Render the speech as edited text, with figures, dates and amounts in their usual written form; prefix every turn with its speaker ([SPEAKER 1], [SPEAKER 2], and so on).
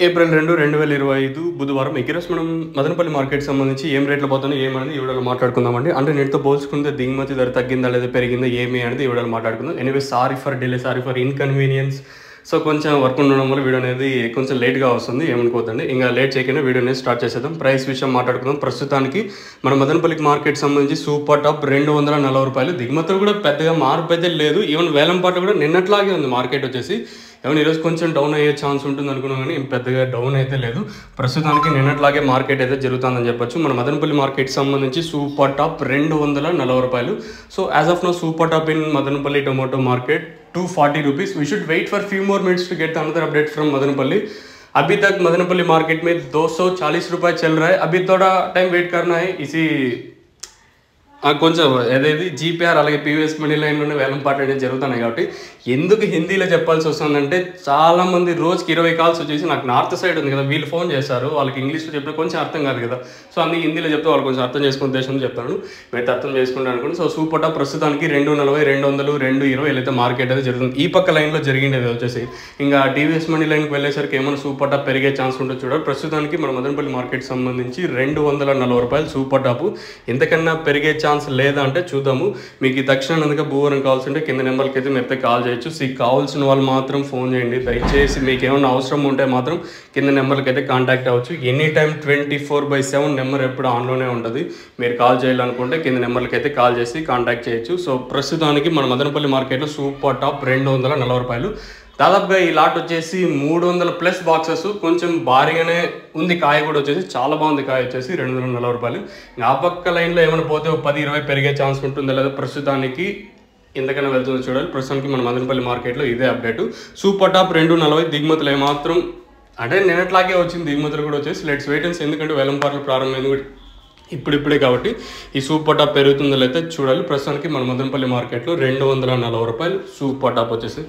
[SPEAKER 1] April 2, 2025 బుధవారం ఈరోజు మనం మదనపల్లి మార్కెట్ సంబంధించి ఏం రేట్లు పోతున్నాయి ఏమనేది ఈ వీడియోలో మాట్లాడుకుందామండి. అంటే నేటితో పోల్చుకుంటే దిగుమతి ధర తగ్గిందా లేదా పెరిగిందా ఏమి అనేది ఈ వీడియోలో మాట్లాడుకుందాం. Anyway sorry for delay, sorry for inconvenience. So కొంచెం వర్క్ ఉండడం వల్ల వీడియో అనేది కొంచెం లేట్గా వస్తుంది, ఏమనుకోవద్దండి. ఇంకా లేట్ చేయకుండా వీడియో అనేది స్టార్ట్ చేసేద్దాం. ప్రైస్ విషయం మాట్లాడుకుందాం. ప్రస్తుతానికి మన మదనపల్లికి మార్కెట్ సంబంధించి సూపర్ టాప్ 240 రూపాయలు. దిగుమతులు కూడా పెద్దగా మార్పు అయితే లేదు. ఈవెన్ వేలంపాట కూడా నిన్నట్లాగే ఉంది మార్కెట్ వచ్చేసి. ఏమైనా ఈరోజు కొంచెం డౌన్ అయ్యే ఛాన్స్ ఉంటుంది అనుకున్నాం, కానీ పెద్దగా డౌన్ అయితే లేదు. ప్రస్తుతానికి నిన్నట్లాగే మార్కెట్ అయితే జరుగుతుందని చెప్పొచ్చు. మన మదనపల్లి మార్కెట్ సంబంధించి సూపర్ టాప్ 240 రూపాయలు. So as of now super top in Madanapalle tomato market 240 rupees. We should wait for few more minutes to get another update from Madanapalle. अभी तक मदनपल्ली मार्केट में 240 रुपये चल रहा है. अभी थोड़ा टाइम वेट करना है. इसी కొంచెం ఏదైతే జీపీఆర్ అలాగే పీవీఎస్ మనీ లైన్లోనే వేలంపాట అనేది జరుగుతున్నాయి. కాబట్టి ఎందుకు హిందీలో చెప్పాల్సి వస్తుందంటే చాలామంది రోజుకి 20 కాల్స్ వచ్చేసి నాకు నార్త్ సైడ్ ఉంది కదా, వీళ్ళు ఫోన్ చేస్తారు, వాళ్ళకి ఇంగ్లీష్లో చెప్పినా కొంచెం అర్థం కాదు కదా. సో అందుకే హిందీలో చెప్తే వాళ్ళు కొంచెం అర్థం చేసుకునే ఉద్దేశంతో చెప్తాను, మీరు అర్థం చేసుకుంటాను అనుకోండి. సో సూపర్ టాప్ ప్రస్తుతానికి 240, 200, 220 అయితే మార్కెట్ అయితే జరుగుతుంది. ఈ పక్క లైన్లో జరిగిండేది వచ్చేసి ఇంకా టీవీఎస్ మనీ లైన్కి వెళ్ళేసరికి ఏమైనా సూపర్ టాప్ పెరిగే ఛాన్స్ ఉంటుంది చూడాలి. ప్రస్తుతానికి మన మదనపల్లి మార్కెట్ సంబంధించి 240 రూపాయలు సూపర్ టాప్. ఎంతకన్నా పెరిగే ఛాన్స్ లేదా అంటే చూద్దాము. మీకు తక్షణంగా భూవరం కావాల్సి ఉంటే కింద నెంబర్కి అయితే మీరు కాల్ చేయొచ్చు. సో కావాల్సిన వాళ్ళు మాత్రం ఫోన్ చేయండి దయచేసి. మీకు ఏమైనా అవసరం ఉంటే మాత్రం కింద నెంబర్కి అయితే కాంటాక్ట్ అవ్వచ్చు. ఎనీ టైం 24/7 నెంబర్ ఎప్పుడు ఆన్లోనే ఉంటుంది. మీరు కాల్ చేయాలనుకుంటే కింద నెంబర్కి అయితే కాల్ చేసి కాంటాక్ట్ చేయొచ్చు. సో ప్రస్తుతానికి మన మదనపల్లి మార్కెట్లో సూపర్ టాప్ 240 రూపాయలు. దాదాపుగా ఈ లాట్ వచ్చేసి 300+ బాక్సెస్. కొంచెం భారీగానే ఉంది కాయ కూడా వచ్చేసి, చాలా బాగుంది కాయ వచ్చేసి 240 రూపాయలు. ఆ పక్క లైన్లో ఏమైనా పోతే 10-20 పెరిగే ఛాన్స్ ఉంటుందా లేదా ప్రస్తుతానికి ఎంతకైనా వెళ్తుందో చూడాలి. ప్రస్తుతానికి మన మదనపల్లి మార్కెట్లో ఇదే అప్డేట్. Super top 240. దిగుమతులు ఏమాత్రం అంటే నిన్నట్లాగే వచ్చింది, దిగుమతులు కూడా వచ్చేసి లెట్స్ వెయిట్ అండ్ సీ. ఎందుకంటే వేలంపాటలు ప్రారంభమైంది ఇప్పుడిప్పుడే కాబట్టి ఈ సూపర్ టాప్ పెరుగుతుందో లేదో చూడాలి. ప్రస్తుతానికి మన మదనపల్లి మార్కెట్లో 240 రూపాయలు సూపర్ టాప్ వచ్చేసి.